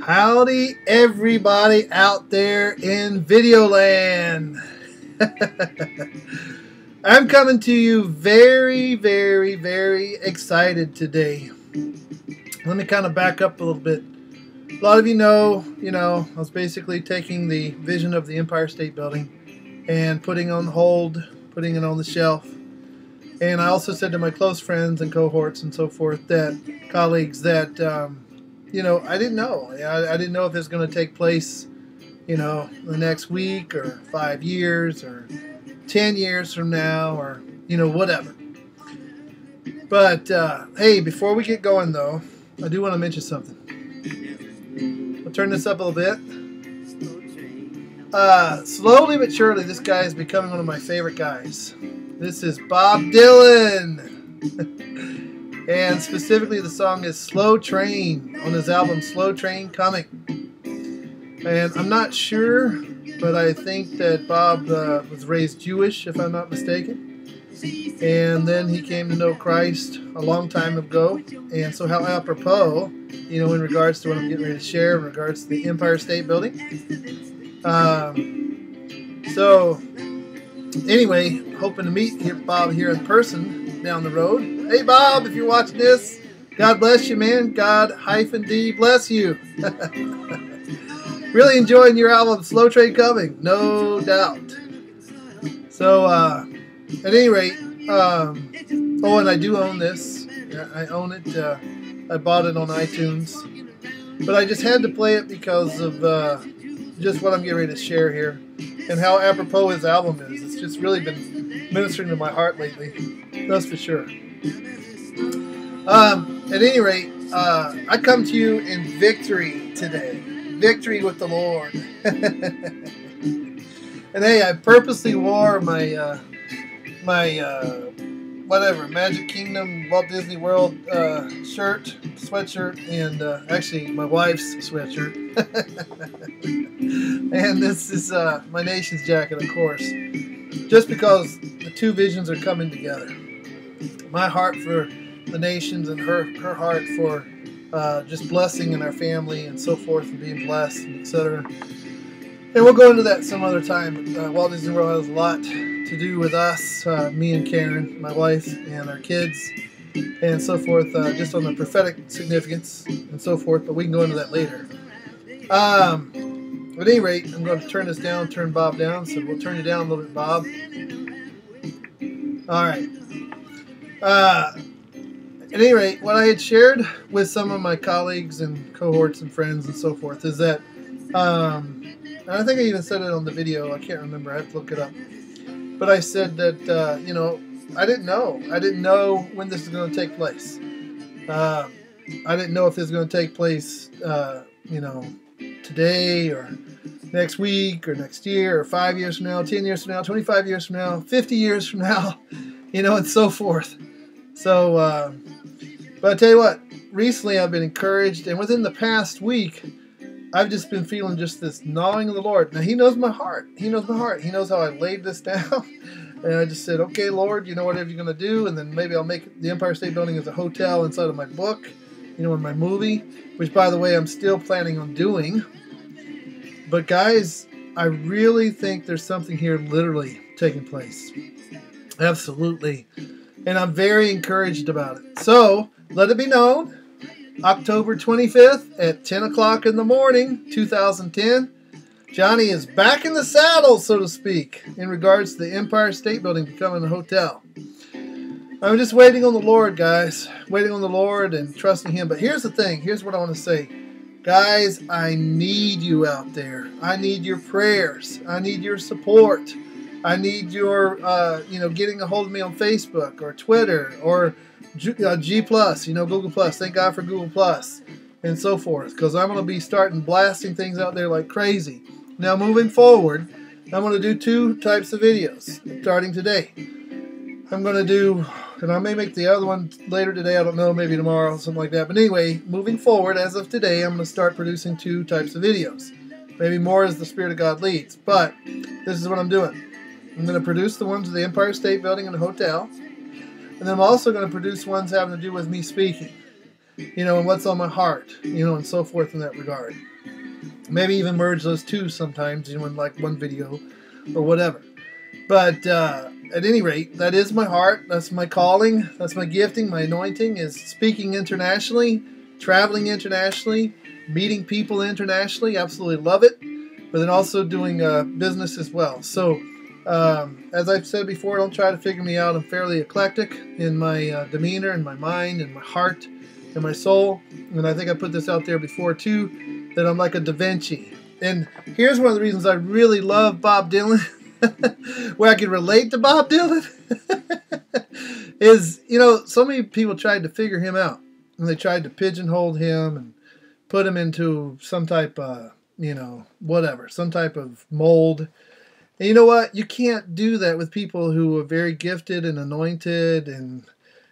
Howdy, everybody out there in video land. I'm coming to you very, very, very excited today. Let me kind of back up a little bit. A lot of you know, I was basically taking the vision of the Empire State Building and putting it on hold, putting it on the shelf. And I also said to my close friends and cohorts and so forth, colleagues, that I didn't know. I didn't know if it's going to take place, the next week or 5 years or 10 years from now or, whatever. But, hey, before we get going, though, I do want to mention something. I'll turn this up a little bit. Slowly but surely, this guy is becoming one of my favorite guys. This is Bob Dylan. And specifically, the song is Slow Train on his album Slow Train Coming. And I'm not sure, but I think that Bob was raised Jewish, if I'm not mistaken. And then he came to know Christ a long time ago. And so how apropos, in regards to what I'm getting ready to share, in regards to the Empire State Building. So, anyway, hoping to meet Bob here in person down the road. Hey, Bob, if you're watching this, God bless you, man. God-D bless you. Really enjoying your album, Slow Train Coming, no doubt. So, at any rate, and I do own this. I own it. I bought it on iTunes. But I just had to play it because of just what I'm getting ready to share here and how apropos his album is. It's just really been ministering to my heart lately. That's for sure. At any rate, I come to you in victory today. Victory with the Lord. And hey, I purposely wore my Magic Kingdom, Walt Disney World sweatshirt, and actually my wife's sweatshirt. And this is my nation's jacket, of course. Just because the two visions are coming together. My heart for the nations and her heart for just blessing in our family and so forth and being blessed, and etc. And we'll go into that some other time. Walt Disney World has a lot to do with us, me and Karen, my wife, and our kids, and so forth, just on the prophetic significance and so forth, but we can go into that later. At any rate, I'm going to turn this down, turn Bob down, so we'll turn you down a little bit, Bob. All right. At any rate, what I had shared with some of my colleagues and cohorts and friends and so forth is that, and I think I even said it on the video, I can't remember, I have to look it up, but I said that, I didn't know. I didn't know when this is going to take place. I didn't know if this is going to take place, today or next week or next year or 5 years from now, 10 years from now, 25 years from now, 50 years from now, and so forth. So, but I tell you what, recently I've been encouraged, and within the past week, I've just been feeling just this gnawing of the Lord. Now, He knows my heart. He knows my heart. He knows how I laid this down. And I just said, okay, Lord, whatever you're going to do, and then maybe I'll make the Empire State Building as a hotel inside of my book, in my movie, which, by the way, I'm still planning on doing. But, guys, I really think there's something here literally taking place. Absolutely. And I'm very encouraged about it. So, let it be known, October 25th at 10 o'clock in the morning, 2010, Johnny is back in the saddle, so to speak, in regards to the Empire State Building becoming a hotel. I'm just waiting on the Lord, guys. Waiting on the Lord and trusting Him. But here's the thing. Here's what I want to say. Guys, I need you out there. I need your prayers. I need your support. I need your, getting a hold of me on Facebook or Twitter or G+, Google+. Thank God for Google+, and so forth. Because I'm going to be starting blasting things out there like crazy. Now, moving forward, I'm going to do 2 types of videos starting today. I'm going to do, and I may make the other one later today, I don't know, maybe tomorrow, something like that. But anyway, moving forward, as of today, I'm going to start producing 2 types of videos. Maybe more as the Spirit of God leads. But this is what I'm doing. I'm going to produce the ones of the Empire State Building and the hotel. And then I'm also going to produce ones having to do with me speaking. And what's on my heart, and so forth in that regard. Maybe even merge those two sometimes, you know, in like one video or whatever. But at any rate, that is my heart. That's my calling. That's my gifting. My anointing is speaking internationally, traveling internationally, meeting people internationally. Absolutely love it. But then also doing business as well. So, as I've said before, don't try to figure me out. I'm fairly eclectic in my demeanor, and my mind, and my heart, and my soul. And I think I put this out there before too, that I'm like a Da Vinci. And here's one of the reasons I really love Bob Dylan, where I can relate to Bob Dylan, is, you know, so many people tried to figure him out. And they tried to pigeonhole him and put him into some type of, you know, whatever, some type of mold. And you know what? You can't do that with people who are very gifted and anointed and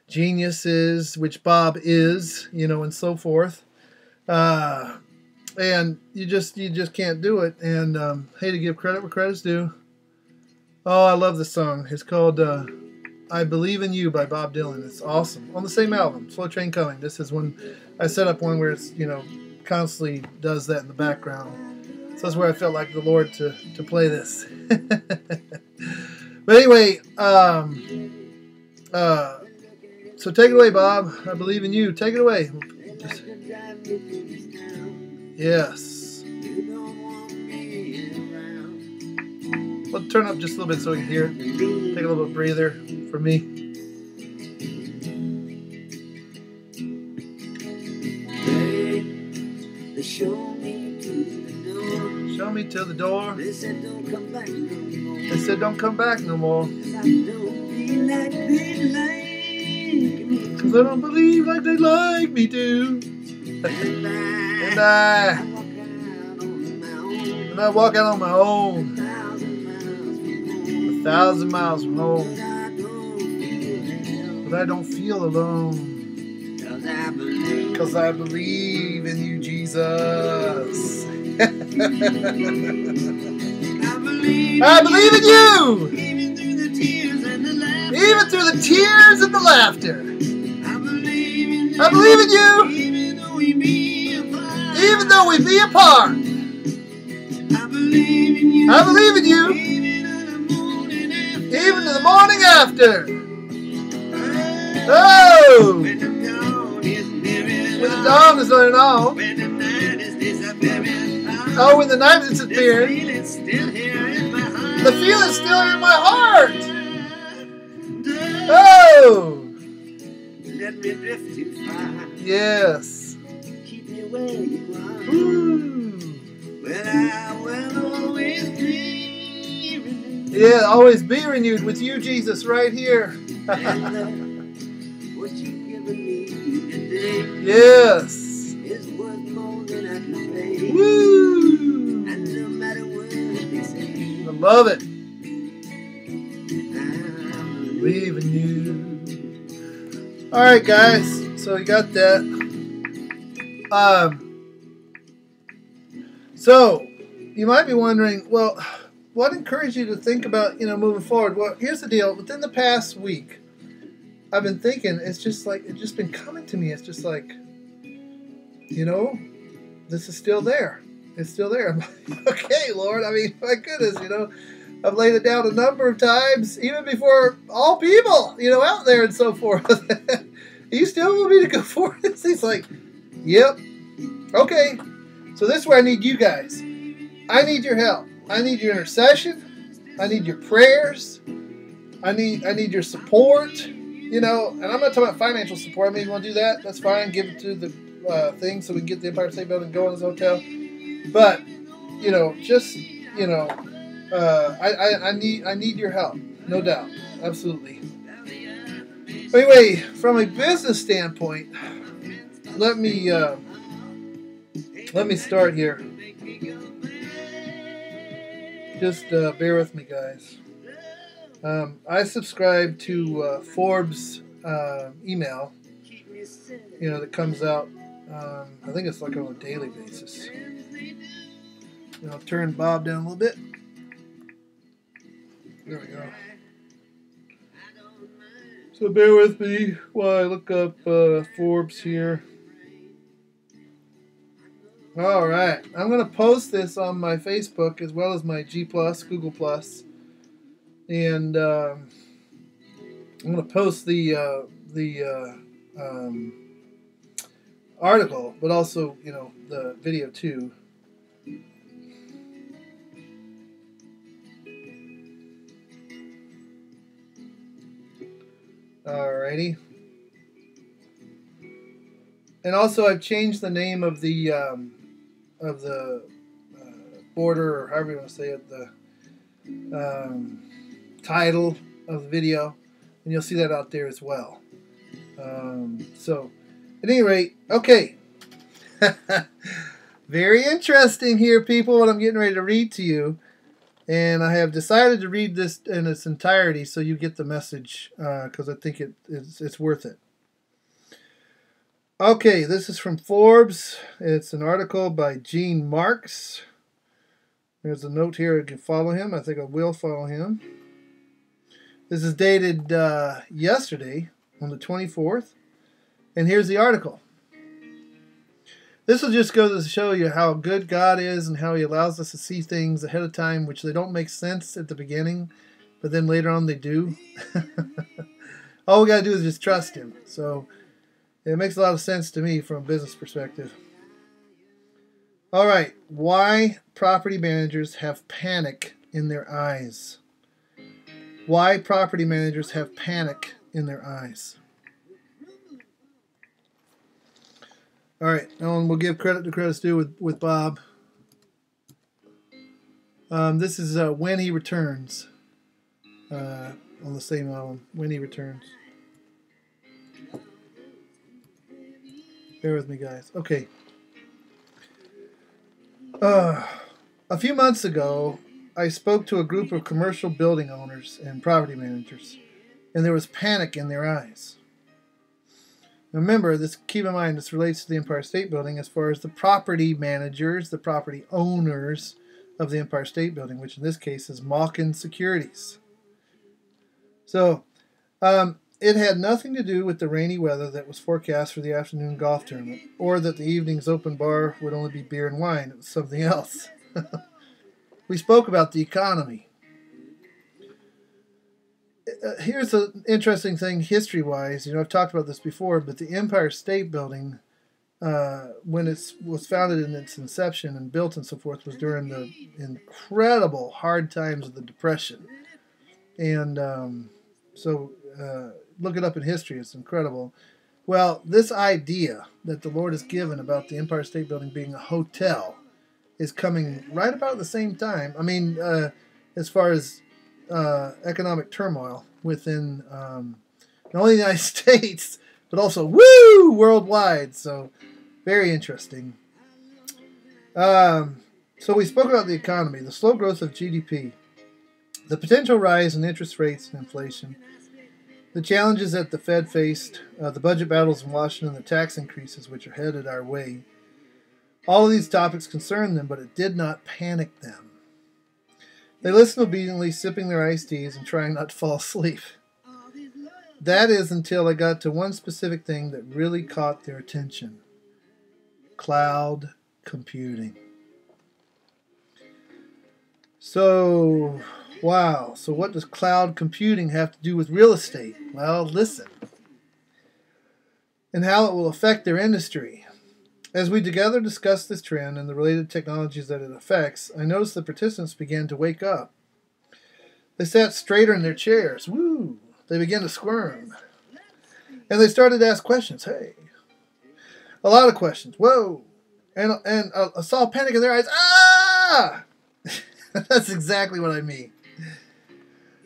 geniuses, which Bob is, you know, and so forth. And you just can't do it. And hey, to give credit where credit's due. Oh, I love this song. It's called I Believe in You by Bob Dylan. It's awesome. On the same album, Slow Train Coming. This is when I set up one where it's, you know, constantly does that in the background. So that's where I felt like the Lord to play this. But anyway, so take it away, Bob. I believe in you. Take it away. Yes. Well, turn up just a little bit so we can hear it. Take a little bit breather for me. Show me to the door. They said don't come back no more. They said don't come back no more. 'Cause I don't believe like they like me to. And I walk out on my own. 1,000 miles from home. But I don't feel alone. 'Cause I believe in you, Jesus. I believe in you. Even through the tears and the laughter. I believe in you. Even though we be apart. I believe in you. Even to the morning after. Oh! When the dawn is not at all. Oh, when the night is disappearing. The feeling's still in my heart. Oh! Let me drift too far. Yes. Keep you where you are. Ooh. Well, I will always be renewed. Yeah, always be renewed with you, Jesus, right here. What you've given me today. Yes. Is worth more than I can pay. Woo. And no matter what they say. I love it. I believe in you. All right, guys. So you got that. So you might be wondering, well, what encouraged you to think about, you know, moving forward? Well, here's the deal. Within the past week, I've been thinking. It's just like it's just been coming to me. It's just like, you know, this is still there. It's still there. I'm like, okay, Lord. I mean, my goodness, you know. I've laid it down a number of times, even before all people, you know, out there and so forth. You still want me to go forward? He's like, yep. Okay. So this is where I need you guys. I need your help. I need your intercession. I need your prayers. I need your support. You know, and I'm not talking about financial support. I mean, you want to do that? That's fine. Give it to the thing so we can get the Empire State Building going as a hotel. But, you know, just, you know, I need your help, no doubt, absolutely. Anyway, from a business standpoint, let me start here. Just bear with me, guys. I subscribe to Forbes email, you know, that comes out. I think it's like on a daily basis. You know, turn Bob down a little bit. There we go. So bear with me while I look up Forbes here. All right. I'm going to post this on my Facebook as well as my G+, Google+. And I'm going to post the article, but also, the video too. Alrighty. And also, I've changed the name of the border, or however you want to say it, the title of the video, and you'll see that out there as well. So, at any rate, okay. Very interesting here, people, what I'm getting ready to read to you. And I have decided to read this in its entirety so you get the message, because I think it's worth it. Okay, this is from Forbes. It's an article by Gene Marks. There's a note here. You can follow him. I think I will follow him. This is dated yesterday on the 24th. And here's the article. This will just go to show you how good God is and how He allows us to see things ahead of time which they don't make sense at the beginning, but then later on they do. All we got to do is just trust Him. So it makes a lot of sense to me from a business perspective. All right. Why property managers have panic in their eyes. Why property managers have panic in their eyes. All right, now we'll give credit to credit's due with Bob. This is When He Returns, on the same album, When He Returns. Bear with me, guys. Okay. A few months ago, I spoke to a group of commercial building owners and property managers, and there was panic in their eyes. Remember, keep in mind, this relates to the Empire State Building as far as the property managers, the property owners of the Empire State Building, which in this case is Malkin Securities. So, it had nothing to do with the rainy weather that was forecast for the afternoon golf tournament, or that the evening's open bar would only be beer and wine. It was something else. We spoke about the economy. Here's an interesting thing history-wise. I've talked about this before, but the Empire State Building, when it was founded in its inception and built and so forth, was during the incredible hard times of the Depression. And so look it up in history. It's incredible. Well, this idea that the Lord has given about the Empire State Building being a hotel is coming right about the same time. I mean, as far as economic turmoil within not only the United States, but also worldwide. So very interesting. So we spoke about the economy, the slow growth of GDP, the potential rise in interest rates and inflation, the challenges that the Fed faced, the budget battles in Washington, the tax increases which are headed our way. All of these topics concerned them, but it did not panic them. They listened obediently, sipping their iced teas and trying not to fall asleep. That is until I got to one specific thing that really caught their attention. Cloud computing. So, wow. So what does cloud computing have to do with real estate? Well, listen. And how it will affect their industry. As we together discussed this trend and the related technologies that it affects, I noticed the participants began to wake up. They sat straighter in their chairs. Woo! They began to squirm. And they started to ask questions. Hey. A lot of questions. Whoa! And I saw panic in their eyes. Ah! That's exactly what I mean.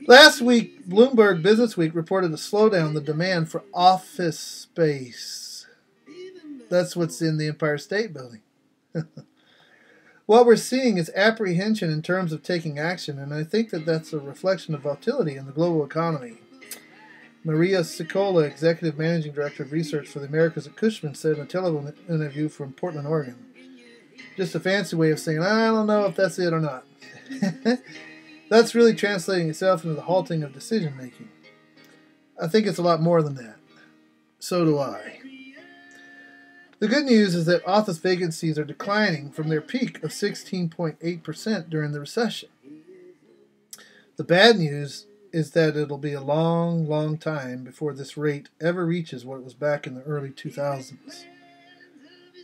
Last week, Bloomberg Businessweek reported a slowdown in the demand for office space. That's what's in the Empire State Building. What we're seeing is apprehension in terms of taking action, and I think that that's a reflection of volatility in the global economy. Maria Cicola, Executive Managing Director of Research for the Americas at Cushman, said in a telephone interview from Portland, Oregon. Just a fancy way of saying, I don't know if that's it or not. That's really translating itself into the halting of decision-making. I think it's a lot more than that. So do I. The good news is that office vacancies are declining from their peak of 16.8% during the recession. The bad news is that it'll be a long, long time before this rate ever reaches what it was back in the early 2000s.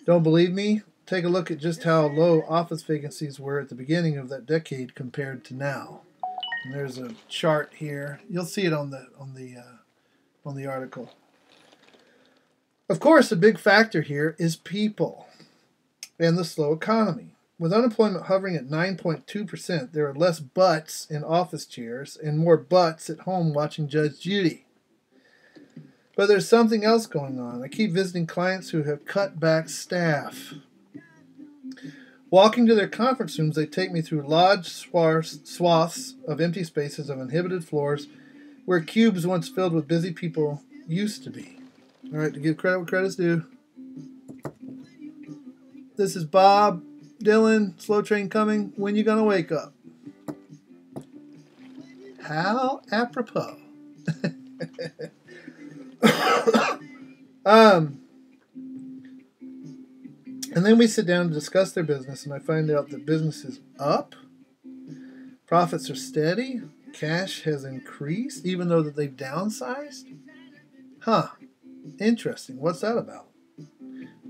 Don't believe me? Take a look at just how low office vacancies were at the beginning of that decade compared to now. And there's a chart here. You'll see it on the article. Of course, a big factor here is people and the slow economy. With unemployment hovering at 9.2%, there are less butts in office chairs and more butts at home watching Judge Judy. But there's something else going on. I keep visiting clients who have cut back staff. Walking to their conference rooms, they take me through large swaths of empty spaces of inhabited floors where cubes once filled with busy people used to be. All right, to give credit where credit's due. This is Bob Dylan, Slow Train Coming. When you gonna wake up? How apropos. And then we sit down to discuss their business, and I find out that business is up, profits are steady, cash has increased, even though that they've downsized. Huh. Interesting. What's that about?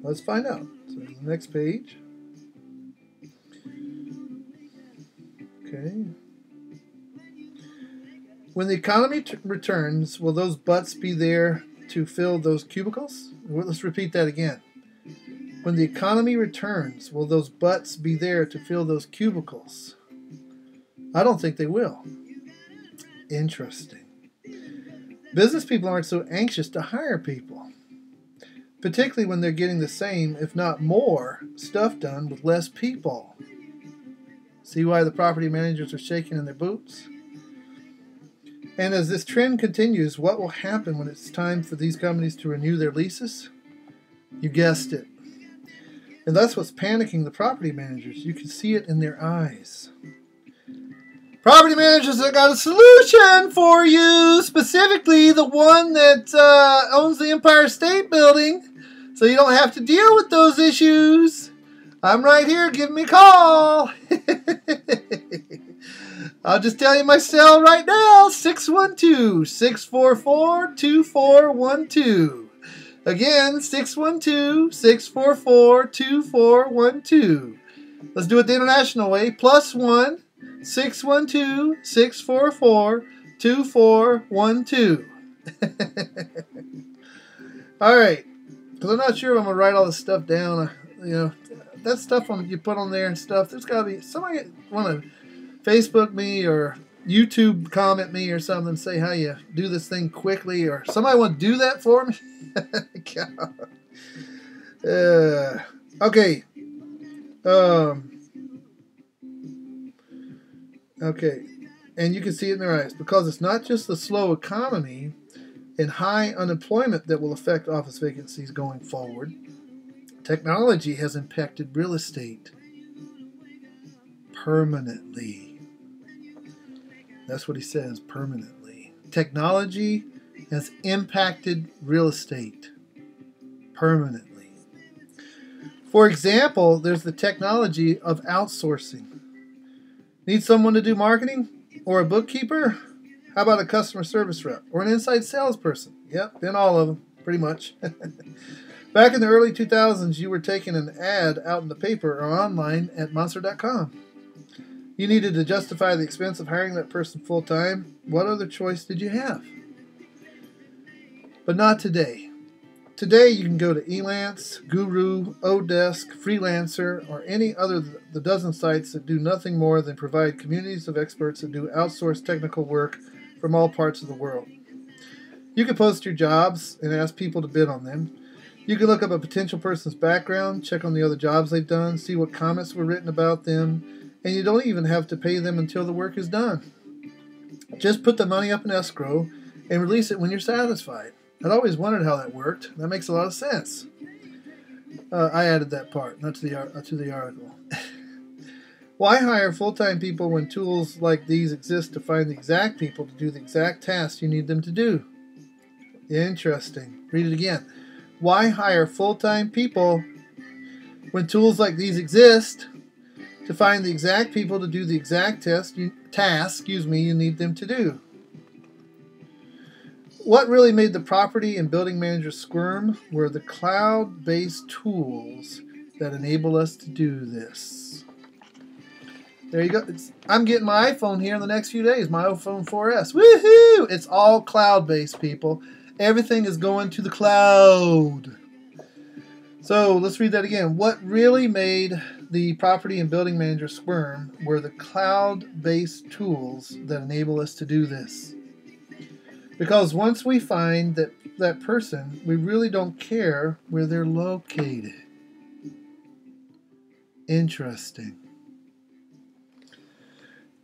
Let's find out. So the next page. Okay. When the economy returns, will those butts be there to fill those cubicles? Well, let's repeat that again. When the economy returns, will those butts be there to fill those cubicles? I don't think they will. Interesting. Business people aren't so anxious to hire people, particularly when they're getting the same, if not more, stuff done with less people. See why the property managers are shaking in their boots? And as this trend continues, what will happen when it's time for these companies to renew their leases? You guessed it. And that's what's panicking the property managers. You can see it in their eyes. Property managers have got a solution for you, specifically the one that owns the Empire State Building, so you don't have to deal with those issues. I'm right here. Give me a call. I'll just tell you my cell right now, 612-644-2412. Again, 612-644-2412. Let's do it the international way. +1 612-644-2412. All right, because I'm not sure if I'm gonna write all this stuff down. That stuff you put on there and stuff. There's gotta be somebody want to Facebook me or YouTube comment me or something. Say how you do this thing quickly, or somebody want to do that for me. Okay. Okay, and you can see it in their eyes, because it's not just the slow economy and high unemployment that will affect office vacancies going forward. Technology has impacted real estate permanently. That's what he says, permanently. Technology has impacted real estate permanently. For example, there's the technology of outsourcing. Need someone to do marketing? Or a bookkeeper? How about a customer service rep? Or an inside salesperson? Yep, been all of them, pretty much. Back in the early 2000s, you were taking an ad out in the paper or online at monster.com. You needed to justify the expense of hiring that person full-time. What other choice did you have? But not today. Today, you can go to Elance, Guru, Odesk, Freelancer, or any other the dozen sites that do nothing more than provide communities of experts that do outsourced technical work from all parts of the world. You can post your jobs and ask people to bid on them. You can look up a potential person's background, check on the other jobs they've done, see what comments were written about them, and you don't even have to pay them until the work is done. Just put the money up in escrow and release it when you're satisfied. I'd always wondered how that worked. That makes a lot of sense. I added that part, not to the article. Why hire full-time people when tools like these exist to find the exact people to do the exact tasks you need them to do? Interesting. Read it again. Why hire full-time people when tools like these exist to find the exact people to do the exact task you need them to do? What really made the property and building managers squirm were the cloud-based tools that enable us to do this. There you go. I'm getting my iPhone here in the next few days, my iPhone 4S. Woohoo! It's all cloud-based, people. Everything is going to the cloud. So let's read that again. What really made the property and building manager squirm were the cloud-based tools that enable us to do this. Because once we find that person, we really don't care where they're located. Interesting.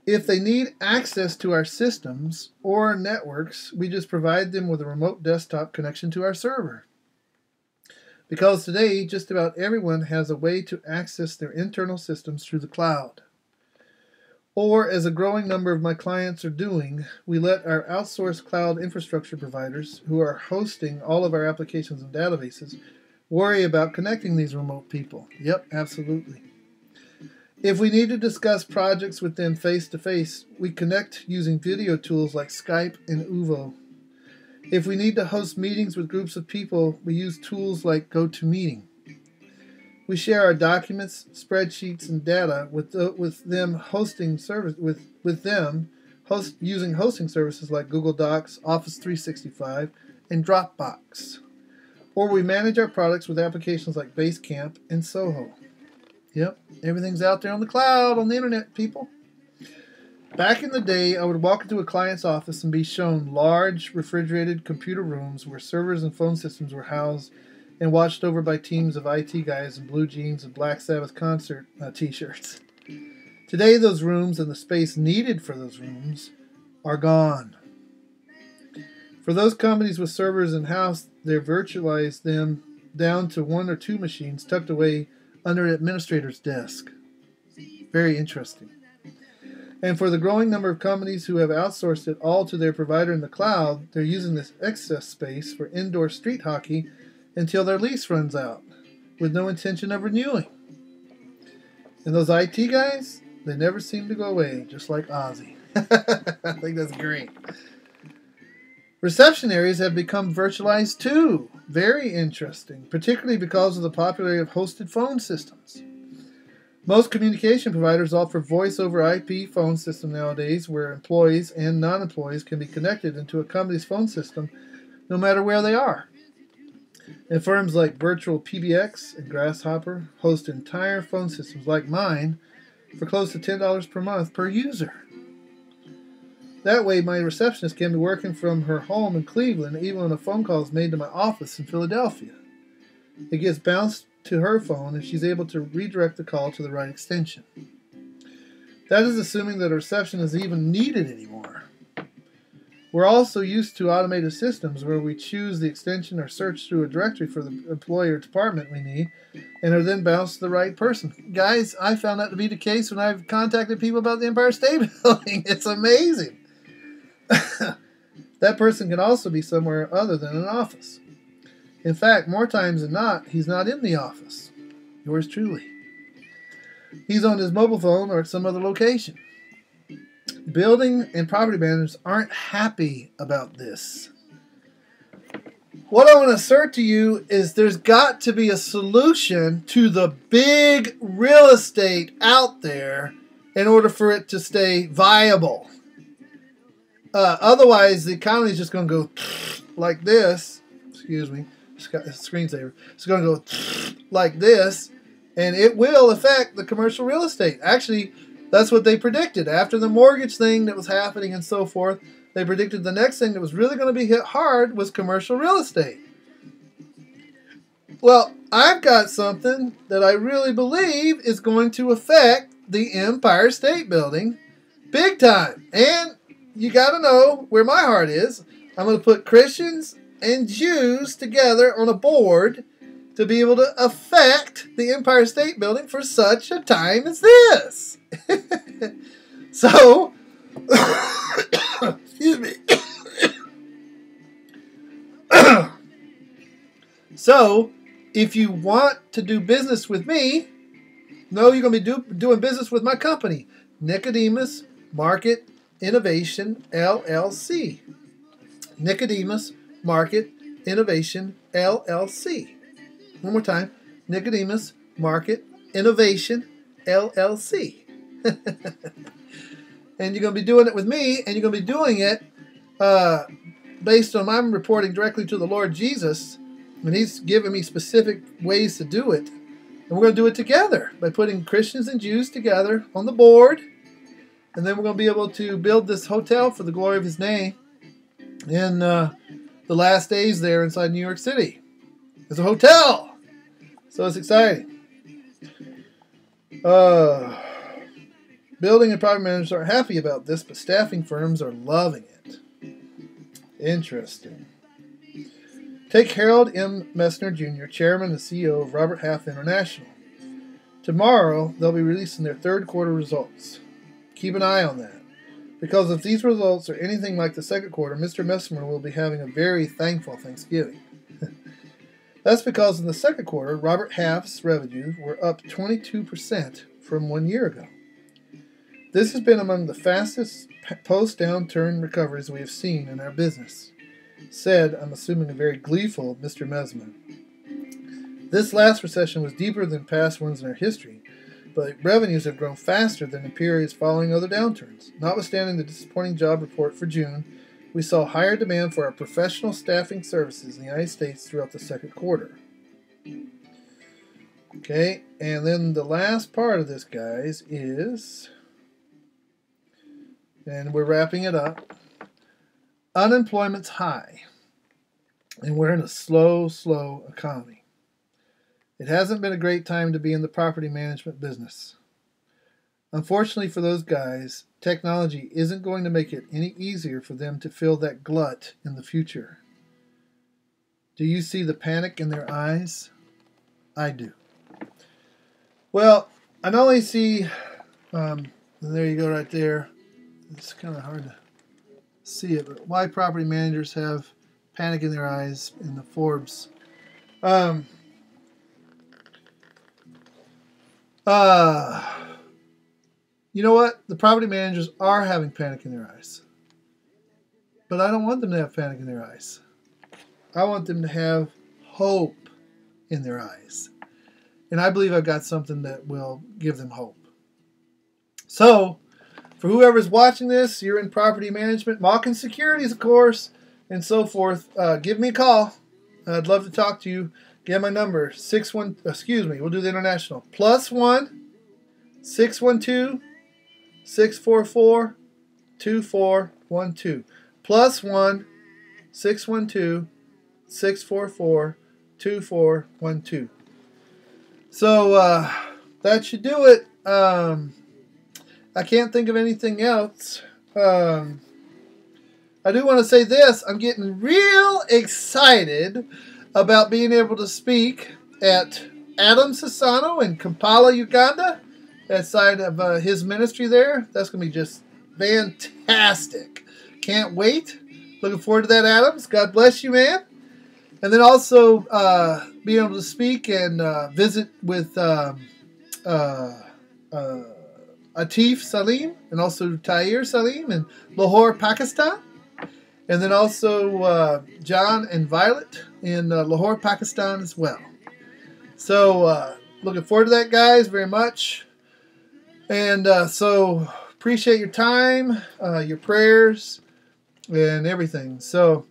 If they need access to our systems or networks, we just provide them with a remote desktop connection to our server. Because today, just about everyone has a way to access their internal systems through the cloud. Or, as a growing number of my clients are doing, we let our outsourced cloud infrastructure providers, who are hosting all of our applications and databases, worry about connecting these remote people. Yep, absolutely. If we need to discuss projects with them face-to-face, we connect using video tools like Skype and Uvo. If we need to host meetings with groups of people, we use tools like GoToMeeting. We share our documents, spreadsheets, and data with them using hosting services like Google Docs, Office 365, and Dropbox. Or we manage our products with applications like Basecamp and Soho. Yep, everything's out there on the cloud, on the internet, people. Back in the day, I would walk into a client's office and be shown large, refrigerated computer rooms where servers and phone systems were housed and watched over by teams of IT guys in blue jeans and Black Sabbath concert t-shirts. Today, those rooms and the space needed for those rooms are gone. For those companies with servers in-house, they've virtualized them down to 1 or 2 machines tucked away under an administrator's desk. Very interesting. And for the growing number of companies who have outsourced it all to their provider in the cloud, they're using this excess space for indoor street hockey until their lease runs out, with no intention of renewing. And those IT guys, they never seem to go away, just like Ozzy. I think that's great. Reception areas have become virtualized too. Very interesting, particularly because of the popularity of hosted phone systems. Most communication providers offer voice over IP phone system nowadays, where employees and non-employees can be connected into a company's phone system no matter where they are. And firms like Virtual PBX and Grasshopper host entire phone systems like mine for close to $10 per month per user. That way, my receptionist can be working from her home in Cleveland even when a phone call is made to my office in Philadelphia. It gets bounced to her phone and she's able to redirect the call to the right extension. That is assuming that a reception is even needed anymore. We're also used to automated systems where we choose the extension or search through a directory for the employee or department we need and are then bounced to the right person. Guys, I found that to be the case when I've contacted people about the Empire State Building. It's amazing. That person can also be somewhere other than an office. In fact, more times than not, he's not in the office. Yours truly. He's on his mobile phone or at some other location. Building and property managers aren't happy about this. What I want to assert to you is there's got to be a solution to the big real estate out there in order for it to stay viable. Otherwise, the economy is just going to go like this. Excuse me. Just got a screensaver. It's going to go like this, and it will affect the commercial real estate. Actually, that's what they predicted. After the mortgage thing that was happening and so forth, they predicted the next thing that was really going to be hit hard was commercial real estate. Well, I've got something that I really believe is going to affect the Empire State Building big time. And you got to know where my heart is. I'm going to put Christians and Jews together on a board to be able to affect the Empire State Building for such a time as this. So, excuse me. So, if you want to do business with me, no, you're going to be doing business with my company, Nicodemus Market Innovation LLC. Nicodemus Market Innovation LLC. One more time, Nicodemus Market Innovation LLC. And you're going to be doing it with me, and you're going to be doing it based on I'm reporting directly to the Lord Jesus, and He's given me specific ways to do it. And we're going to do it together by putting Christians and Jews together on the board, and then we're going to be able to build this hotel for the glory of His name in the last days there inside New York City. It's a hotel, so it's exciting. Building and property managers aren't happy about this, but staffing firms are loving it. Interesting. Take Harold M. Messner Jr., Chairman and CEO of Robert Half International. Tomorrow, they'll be releasing their third quarter results. Keep an eye on that. Because if these results are anything like the second quarter, Mr. Messner will be having a very thankful Thanksgiving. That's because in the second quarter, Robert Half's revenues were up 22% from 1 year ago. This has been among the fastest post-downturn recoveries we have seen in our business, said, I'm assuming a very gleeful Mr. Messner. This last recession was deeper than past ones in our history, but revenues have grown faster than in periods following other downturns. Notwithstanding the disappointing job report for June, we saw higher demand for our professional staffing services in the United States throughout the second quarter. Okay, and then the last part of this, guys, is, and we're wrapping it up, unemployment's high, and we're in a slow economy. It hasn't been a great time to be in the property management business. Unfortunately for those guys, technology isn't going to make it any easier for them to fill that glut in the future. Do you see the panic in their eyes? I do. Well, I not only see, and there you go right there. It's kind of hard to see it, but why property managers have panic in their eyes in the Forbes. You know what? The property managers are having panic in their eyes. But I don't want them to have panic in their eyes. I want them to have hope in their eyes. And I believe I've got something that will give them hope. So, for whoever's watching this, you're in property management, Malkin Securities, of course, and so forth, give me a call. I'd love to talk to you. Get my number, we'll do the international. +1 612 644 2412. +1 612 644 2412. So that should do it. I can't think of anything else. I do want to say this. I'm getting real excited about being able to speak at Adam Sasano in Kampala, Uganda, that side of his ministry there. That's going to be just fantastic. Can't wait. Looking forward to that, Adams. God bless you, man. And then also being able to speak and visit with Atif Salim and also Tahir Salim in Lahore, Pakistan. And then also John and Violet in Lahore, Pakistan as well. So looking forward to that, guys, very much. And so appreciate your time, your prayers, and everything. So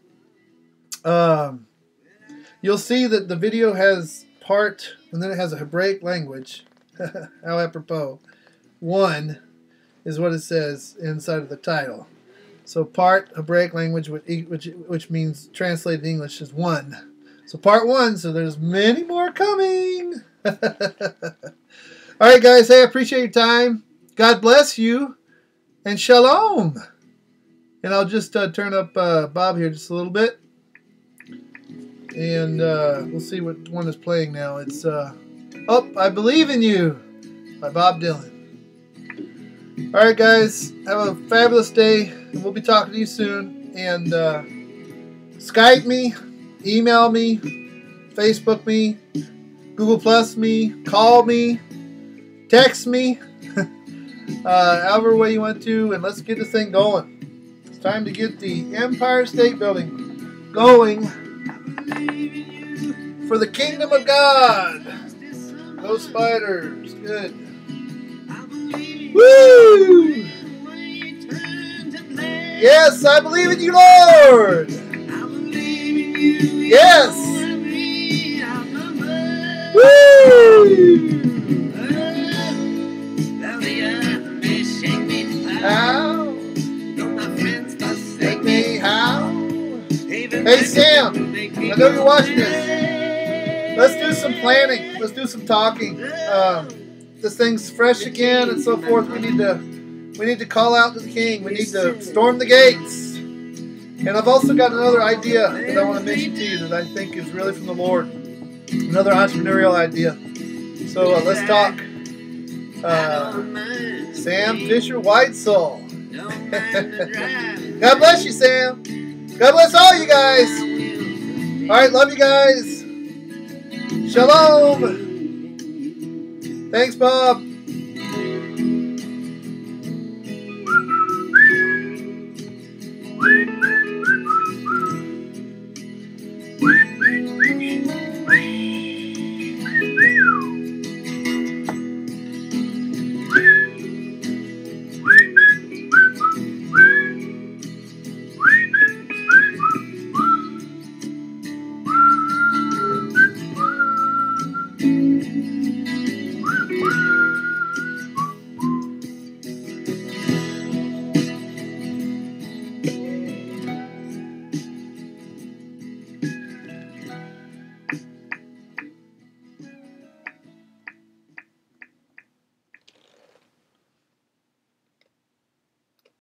you'll see that the video has part, and then it has a Hebraic language. How apropos. 1 is what it says inside of the title. So part Hebraic language, which means translated in English, is 1. So part 1, so there's many more coming. All right, guys. Hey, I appreciate your time. God bless you. And shalom. And I'll just turn up Bob here just a little bit. And we'll see what one is playing now. It's Oh, I Believe in You by Bob Dylan. All right, guys. Have a fabulous day. And we'll be talking to you soon. And Skype me, email me, Facebook me, Google Plus me, call me, text me, however way you want to, and let's get this thing going. It's time to get the Empire State Building going for the kingdom of God. Go Spiders. Good. Woo! Yes, I believe in you, Lord. Yes. Woo! How? Take me how? Hey Sam, I know you're watching this. Let's do some planning. Let's do some talking. This thing's fresh again and so forth. We need to call out to the King. We need to storm the gates. And I've also got another idea that I want to mention to you that I think is really from the Lord. Another entrepreneurial idea. So let's talk. Sam Fisher White Soul. God bless you, Sam. God bless all you guys. All right, love you guys. Shalom. Thanks, Bob.